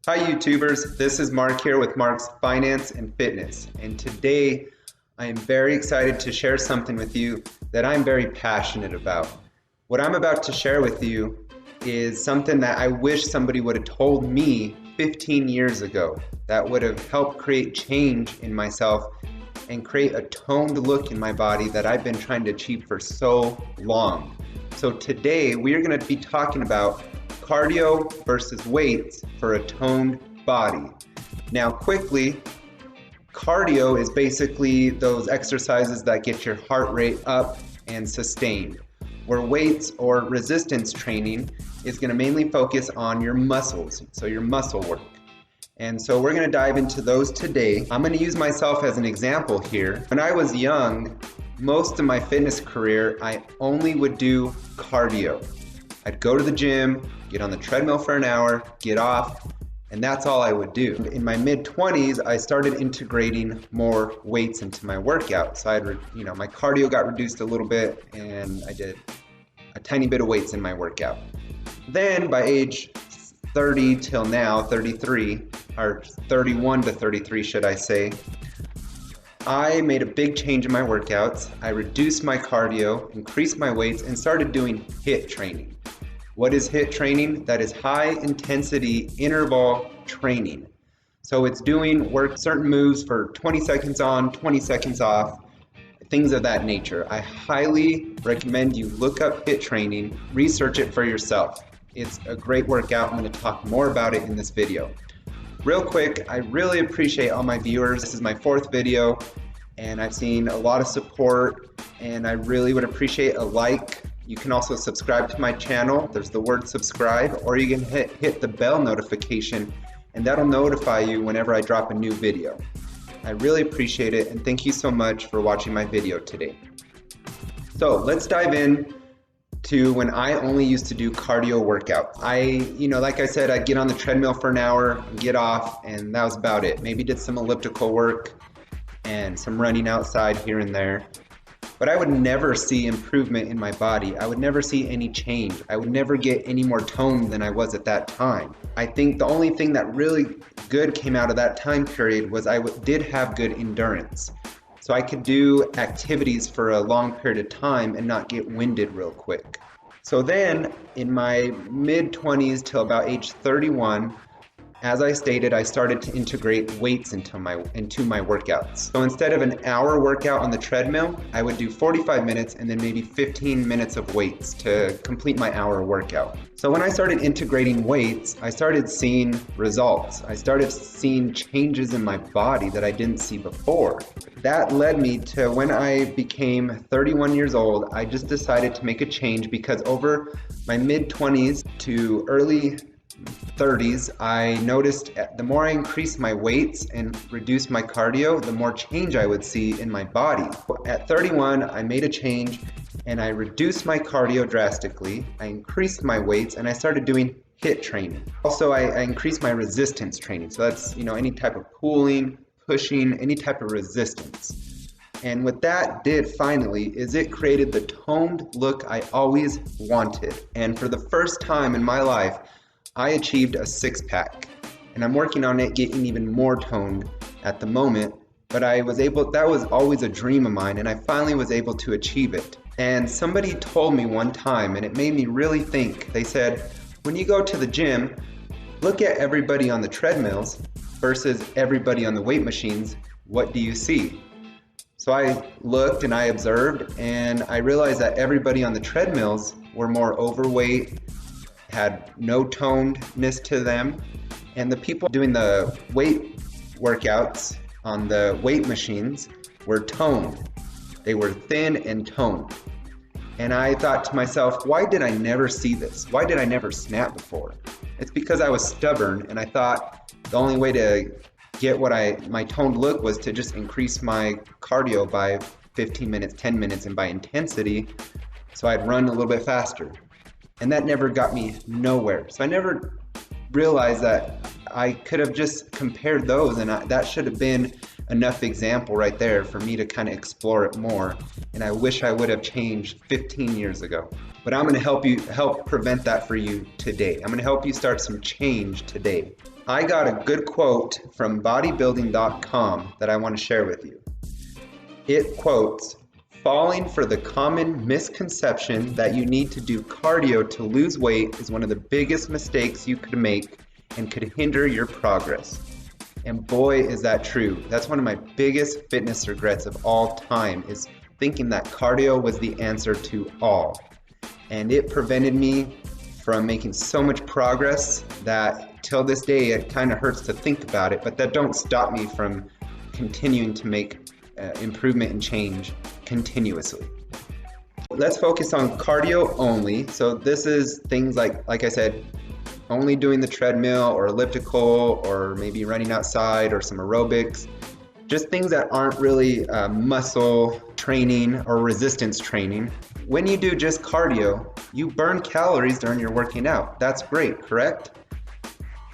Hi YouTubers, this is Mark here with Mark's Finance and Fitness, and today I am very excited to share something with you that I'm very passionate about. What I'm about to share with you is something that I wish somebody would have told me 15 years ago that would have helped create change in myself and create a toned look in my body that I've been trying to achieve for so long. So today we are going to be talking about cardio versus weights for a toned body. Now quickly, cardio is basically those exercises that get your heart rate up and sustained, where weights or resistance training is going to mainly focus on your muscles, so your muscle work. And so we're going to dive into those today. I'm going to use myself as an example here. When I was young, most of my fitness career, I only would do cardio. I'd go to the gym, get on the treadmill for an hour, get off, and that's all I would do. In my mid-20s, I started integrating more weights into my workout. So my cardio got reduced a little bit, and I did a tiny bit of weights in my workout. Then by age 30 till now, 33, or 31 to 33 should I say, I made a big change in my workouts. I reduced my cardio, increased my weights, and started doing HIIT training. What is HIIT training? That is high intensity interval training. So it's doing certain moves for 20 seconds on, 20 seconds off, things of that nature. I highly recommend you look up HIIT training, research it for yourself. It's a great workout. I'm going to talk more about it in this video. Real quick, I really appreciate all my viewers. This is my 4th video and I've seen a lot of support, and I really would appreciate a like. You can also subscribe to my channel. There's the word subscribe, or you can hit the bell notification and that'll notify you whenever I drop a new video. I really appreciate it, and thank you so much for watching my video today. So let's dive in to when I only used to do cardio workouts. Like I said, I'd get on the treadmill for an hour, get off, and that was about it. Maybe did some elliptical work and some running outside here and there. But I would never see improvement in my body. I would never see any change. I would never get any more toned than I was at that time. I think the only thing that really good came out of that time period was I did have good endurance. So I could do activities for a long period of time and not get winded real quick. So then in my mid-20s till about age 31, as I stated, I started to integrate weights into my workouts. So instead of an hour workout on the treadmill, I would do 45 minutes and then maybe 15 minutes of weights to complete my hour workout. So when I started integrating weights, I started seeing results. I started seeing changes in my body that I didn't see before. That led me to when I became 31 years old, I just decided to make a change, because over my mid-20s to early 30s, I noticed the more I increased my weights and reduced my cardio, the more change I would see in my body. At 31, I made a change and I reduced my cardio drastically. I increased my weights and I started doing HIIT training. Also, I increased my resistance training. So that's, any type of pulling, pushing, any type of resistance. And what that did finally is it created the toned look I always wanted. And for the first time in my life, I achieved a six-pack, and I'm working on it getting even more toned at the moment, but that was always a dream of mine, and I finally was able to achieve it. And somebody told me one time, and it made me really think. They said, when you go to the gym, look at everybody on the treadmills versus everybody on the weight machines. What do you see? So I looked and I observed, and I realized that everybody on the treadmills were more overweight, had no tonedness to them, and the people doing the weight workouts on the weight machines were toned. They were thin and toned. And I thought to myself, why did I never see this? Why did I never snap before? It's because I was stubborn, and I thought the only way to get my toned look was to just increase my cardio by 15 minutes, 10 minutes, and by intensity, so I'd run a little bit faster. And that never got me nowhere. So I never realized that I could have just compared those, and that should have been enough example right there for me to kind of explore it more. And I wish I would have changed 15 years ago. But I'm going to help prevent that for you today. I'm going to help you start some change today. I got a good quote from bodybuilding.com that I want to share with you. It quotes, "Falling for the common misconception that you need to do cardio to lose weight is one of the biggest mistakes you could make and could hinder your progress." And boy, is that true. That's one of my biggest fitness regrets of all time, is thinking that cardio was the answer to all. And it prevented me from making so much progress that till this day it kind of hurts to think about it, but that don't stop me from continuing to make improvement and change continuously. Let's focus on cardio only. So this is things like I said, only doing the treadmill or elliptical or maybe running outside or some aerobics. Just things that aren't really muscle training or resistance training. When you do just cardio, you burn calories during your working out. That's great, correct?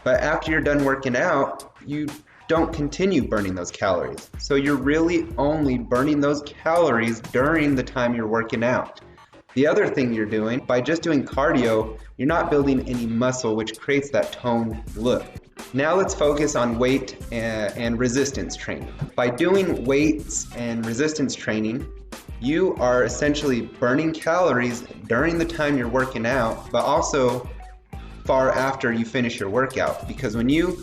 But after you're done working out, you don't continue burning those calories. So you're really only burning those calories during the time you're working out. The other thing you're doing, by just doing cardio, you're not building any muscle, which creates that toned look. Now let's focus on weight and resistance training. By doing weights and resistance training, you are essentially burning calories during the time you're working out, but also far after you finish your workout. Because when you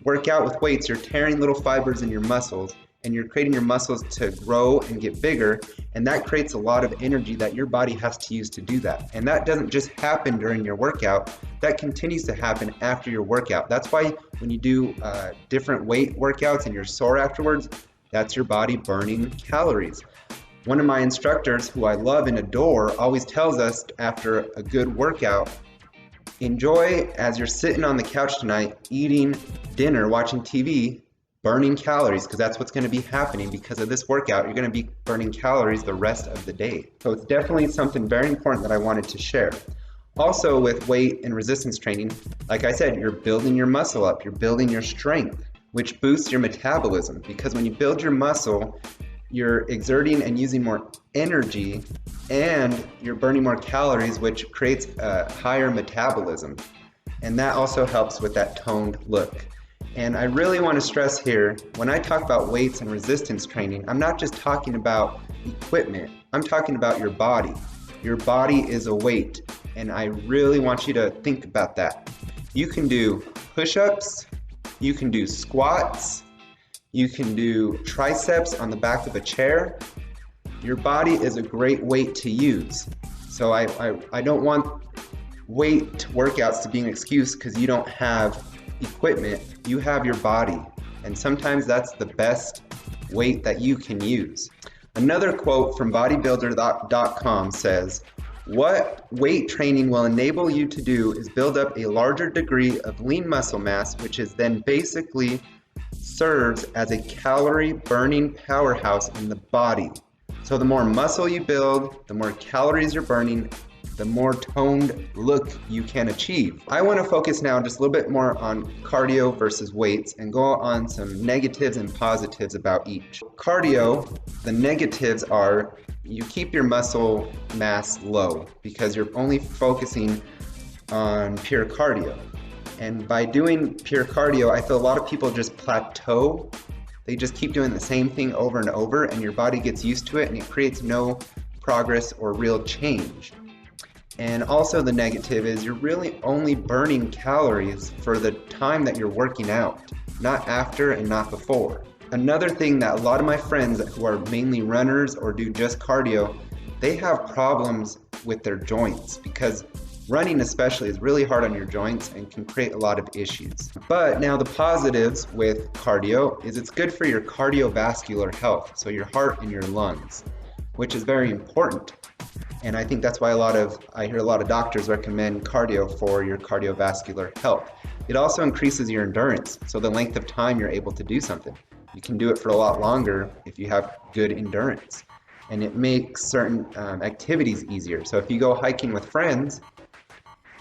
work out with weights, you're tearing little fibers in your muscles and you're creating your muscles to grow and get bigger, and that creates a lot of energy that your body has to use to do that. And that doesn't just happen during your workout, that continues to happen after your workout. That's why when you do different weight workouts and you're sore afterwards, that's your body burning calories. One of my instructors, who I love and adore, always tells us after a good workout, enjoy as you're sitting on the couch tonight, eating dinner, watching TV, burning calories, because that's what's going to be happening because of this workout. You're going to be burning calories the rest of the day. So it's definitely something very important that I wanted to share. Also, with weight and resistance training, like I said, you're building your muscle up, you're building your strength, which boosts your metabolism, because when you build your muscle, you're exerting and using more energy and you're burning more calories, which creates a higher metabolism. And that also helps with that toned look. And I really want to stress here, when I talk about weights and resistance training, I'm not just talking about equipment, I'm talking about your body. Your body is a weight, and I really want you to think about that. You can do push-ups, you can do squats, you can do triceps on the back of a chair. Your body is a great weight to use. So I don't want weight workouts to be an excuse because you don't have equipment. You have your body, and sometimes that's the best weight that you can use. Another quote from bodybuilder.com says, "What weight training will enable you to do is build up a larger degree of lean muscle mass, which is then basically serves as a calorie burning powerhouse in the body." So the more muscle you build, the more calories you're burning, the more toned look you can achieve. I want to focus now just a little bit more on cardio versus weights and go on some negatives and positives about each. Cardio, the negatives are you keep your muscle mass low because you're only focusing on pure cardio. And by doing pure cardio, I feel a lot of people just plateau. They just keep doing the same thing over and over, and your body gets used to it and it creates no progress or real change. And also the negative is you're really only burning calories for the time that you're working out, not after and not before. Another thing that a lot of my friends who are mainly runners or do just cardio, they have problems with their joints because running especially is really hard on your joints and can create a lot of issues. But now the positives with cardio is it's good for your cardiovascular health, so your heart and your lungs, which is very important. And I think that's why I hear a lot of doctors recommend cardio for your cardiovascular health. It also increases your endurance, so the length of time you're able to do something. You can do it for a lot longer if you have good endurance. And it makes certain activities easier. So if you go hiking with friends,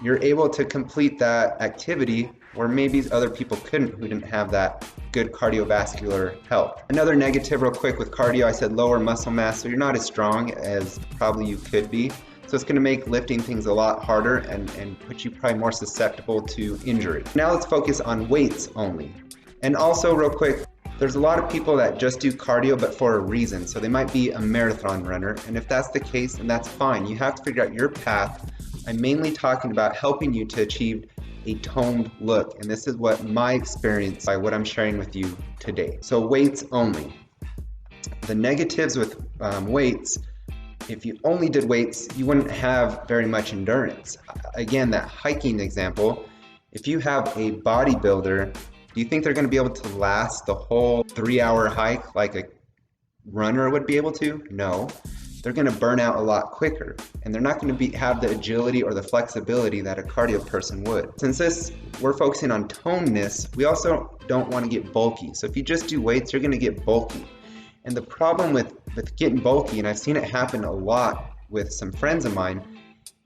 you're able to complete that activity where maybe other people couldn't who didn't have that good cardiovascular health. Another negative real quick with cardio, I said lower muscle mass, so you're not as strong as probably you could be. So it's going to make lifting things a lot harder and put you probably more susceptible to injury. Now let's focus on weights only. And also real quick, there's a lot of people that just do cardio but for a reason. So they might be a marathon runner, and if that's the case, then that's fine. You have to figure out your path. I'm mainly talking about helping you to achieve a toned look, and this is what my experience by what I'm sharing with you today. So weights only. The negatives with weights, if you only did weights, you wouldn't have very much endurance. Again, that hiking example, if you have a bodybuilder, do you think they're going to be able to last the whole 3-hour hike like a runner would be able to? No. They're going to burn out a lot quicker, and they're not going to have the agility or the flexibility that a cardio person would. Since we're focusing on tonedness, we also don't want to get bulky. So if you just do weights, you're going to get bulky. And the problem with getting bulky, and I've seen it happen a lot with some friends of mine,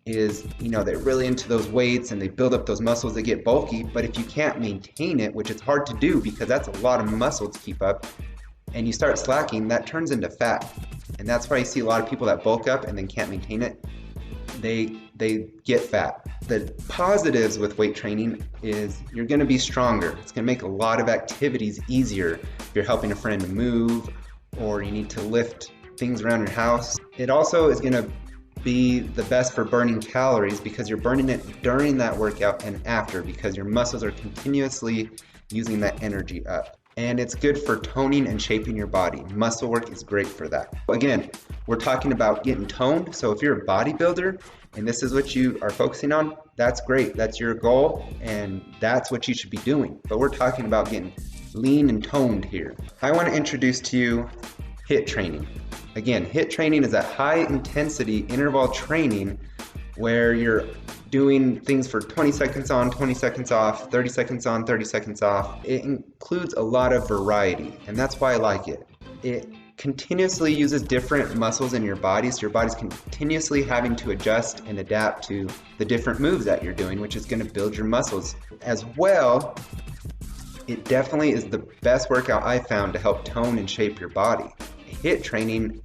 is, they're really into those weights and they build up those muscles, they get bulky, but if you can't maintain it, which is hard to do because that's a lot of muscle to keep up, and you start slacking, that turns into fat. And that's why you see a lot of people that bulk up and then can't maintain it. They get fat. The positives with weight training is you're going to be stronger. It's going to make a lot of activities easier if you're helping a friend move or you need to lift things around your house. It also is going to be the best for burning calories because you're burning it during that workout and after, because your muscles are continuously using that energy up. And it's good for toning and shaping your body. Muscle work is great for that. Again, we're talking about getting toned. So if you're a bodybuilder and this is what you are focusing on, that's great. That's your goal and that's what you should be doing. But we're talking about getting lean and toned here. I want to introduce to you HIIT training. Again, HIIT training is a high intensity interval training where you're doing things for 20 seconds on, 20 seconds off, 30 seconds on, 30 seconds off. It includes a lot of variety, and that's why I like it. It continuously uses different muscles in your body, so your body's continuously having to adjust and adapt to the different moves that you're doing, which is going to build your muscles. As well, it definitely is the best workout I found to help tone and shape your body. HIIT training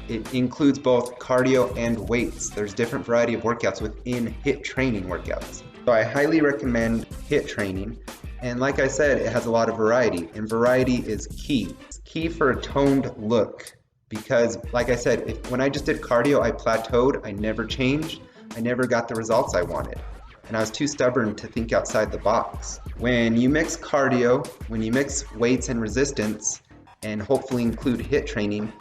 it includes both cardio and weights. There's different variety of workouts within HIIT training workouts. So I highly recommend HIIT training. And like I said, it has a lot of variety, and variety is key. It's key for a toned look because, like I said, when I just did cardio, I plateaued, I never changed, I never got the results I wanted. And I was too stubborn to think outside the box. When you mix cardio, when you mix weights and resistance, and hopefully include HIIT training,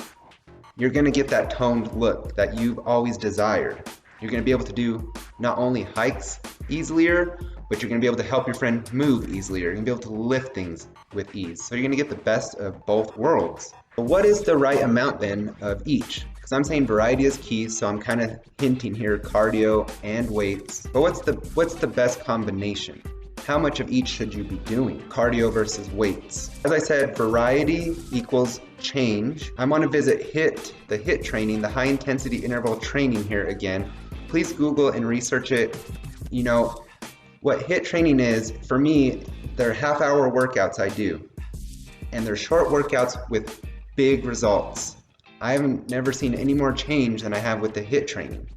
you're going to get that toned look that you've always desired. You're going to be able to do not only hikes easier, but you're going to be able to help your friend move easier. You're going to be able to lift things with ease. So you're going to get the best of both worlds. But what is the right amount then of each? Because I'm saying variety is key, so I'm kind of hinting here cardio and weights. But what's the best combination? How much of each should you be doing? Cardio versus weights. As I said, variety equals change. I want to visit the HIIT training, the high intensity interval training here again. Please Google and research it. What HIIT training is, for me, they're half-hour workouts I do. And they're short workouts with big results. I've never seen any more change than I have with the HIIT training.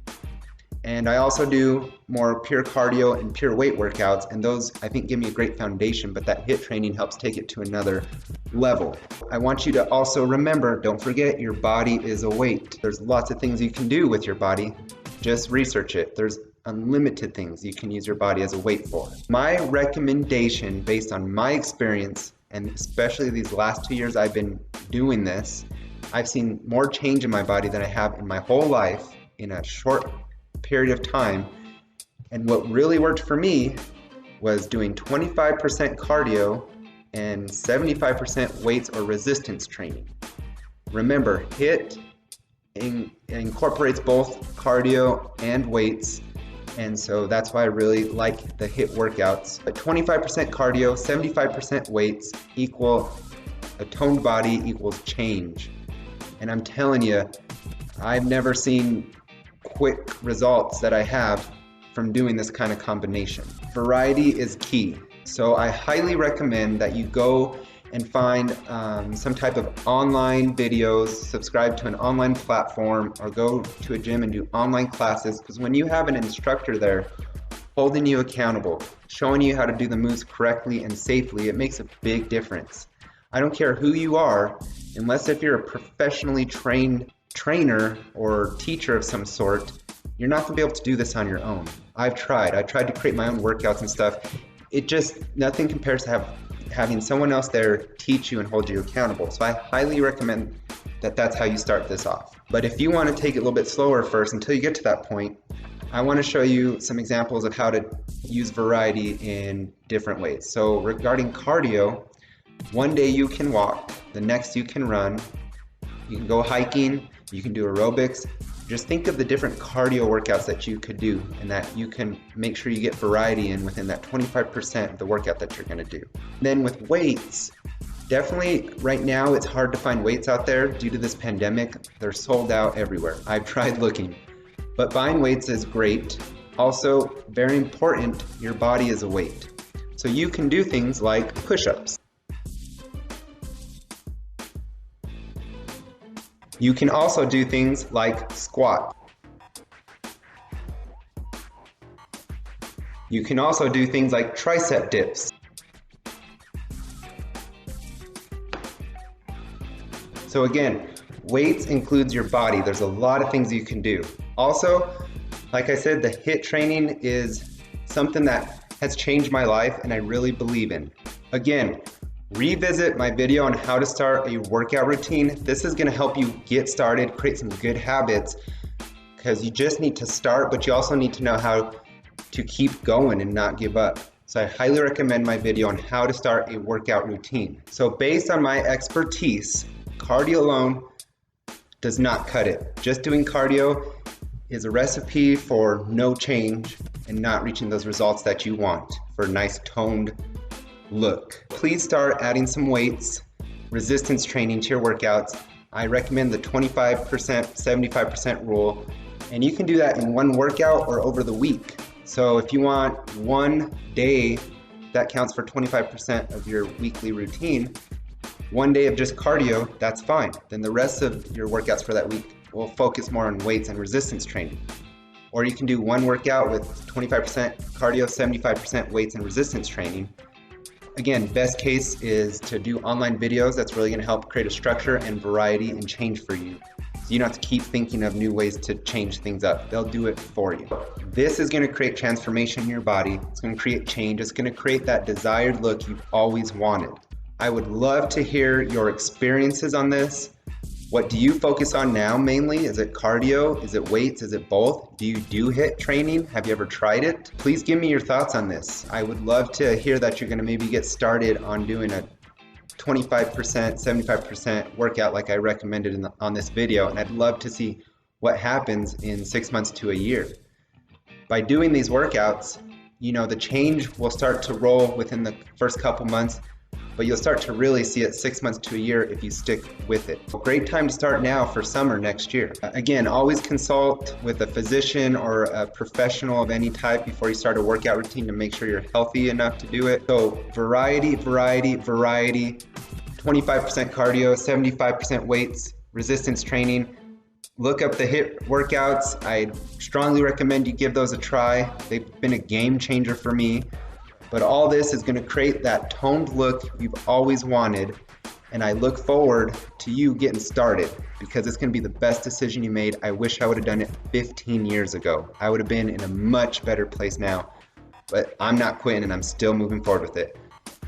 And I also do more pure cardio and pure weight workouts, and those I think give me a great foundation, but that HIIT training helps take it to another level. I want you to also remember, don't forget, your body is a weight. There's lots of things you can do with your body. Just research it. There's unlimited things you can use your body as a weight for. My recommendation, based on my experience, and especially these last 2 years I've been doing this, I've seen more change in my body than I have in my whole life in a short period of time. And what really worked for me was doing 25% cardio and 75% weights or resistance training. Remember, HIIT incorporates both cardio and weights, and so that's why I really like the HIIT workouts. But 25% cardio, 75% weights equal a toned body equals change. And I'm telling you, I've never seen quick results that I have from doing this kind of combination. Variety is key. So I highly recommend that you go and find some type of online videos, subscribe to an online platform, or go to a gym and do online classes, because when you have an instructor there holding you accountable, showing you how to do the moves correctly and safely, it makes a big difference. I don't care who you are, unless if you're a professionally trained trainer or teacher of some sort, you're not gonna be able to do this on your own. I've tried to create my own workouts and stuff. Nothing compares to having someone else there teach you and hold you accountable. So I highly recommend that that's how you start this off. But if you want to take it a little bit slower first until you get to that point, I want to show you some examples of how to use variety in different ways. So regarding cardio, one day you can walk, the next you can run, you can go hiking, you can do aerobics. Just think of the different cardio workouts that you could do and that you can make sure you get variety in within that 25% of the workout that you're going to do. Then with weights, definitely right now it's hard to find weights out there due to this pandemic. They're sold out everywhere. I've tried looking, but buying weights is great. Also, very important, your body is a weight. So you can do things like push-ups. You can also do things like squat. You can also do things like tricep dips. So again, weights includes your body. There's a lot of things you can do. Also, like I said, the HIIT training is something that has changed my life and I really believe in. Again, revisit my video on how to start a workout routine. This is going to help you get started, create some good habits, because you just need to start, but you also need to know how to keep going and not give up. So I highly recommend my video on how to start a workout routine. So based on my expertise, cardio alone does not cut it. Just doing cardio is a recipe for no change and not reaching those results that you want for a nice toned look. Please start adding some weights, resistance training to your workouts. I recommend the 25%, 75% rule, and you can do that in one workout or over the week. So if you want one day that counts for 25% of your weekly routine, one day of just cardio, that's fine. Then the rest of your workouts for that week will focus more on weights and resistance training. Or you can do one workout with 25% cardio, 75% weights and resistance training. Again, best case is to do online videos. That's really going to help create a structure and variety and change for you. So you don't have to keep thinking of new ways to change things up. They'll do it for you. This is going to create transformation in your body. It's going to create change. It's going to create that desired look you've always wanted. I would love to hear your experiences on this. What do you focus on now mainly? Is it cardio? Is it weights? Is it both? Do you do HIIT training? Have you ever tried it? Please give me your thoughts on this. I would love to hear that you're gonna maybe get started on doing a 25%, 75% workout like I recommended on this video, and I'd love to see what happens in 6 months to a year. By doing these workouts, the change will start to roll within the first couple months, but you'll start to really see it 6 months to a year if you stick with it. Great time to start now for summer next year. Again, always consult with a physician or a professional of any type before you start a workout routine to make sure you're healthy enough to do it. So variety, 25% cardio, 75% weights, resistance training. Look up the HIIT workouts. I strongly recommend you give those a try. They've been a game changer for me. But all this is going to create that toned look you've always wanted, and I look forward to you getting started because it's going to be the best decision you made. I wish I would have done it 15 years ago. I would have been in a much better place now, but I'm not quitting and I'm still moving forward with it.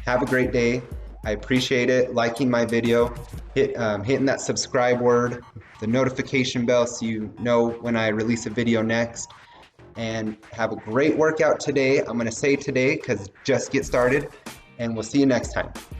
Have a great day. I appreciate it. Liking my video, hitting that subscribe word, the notification bell so you know when I release a video next. And have a great workout today. I'm going to say today because just get started, and we'll see you next time.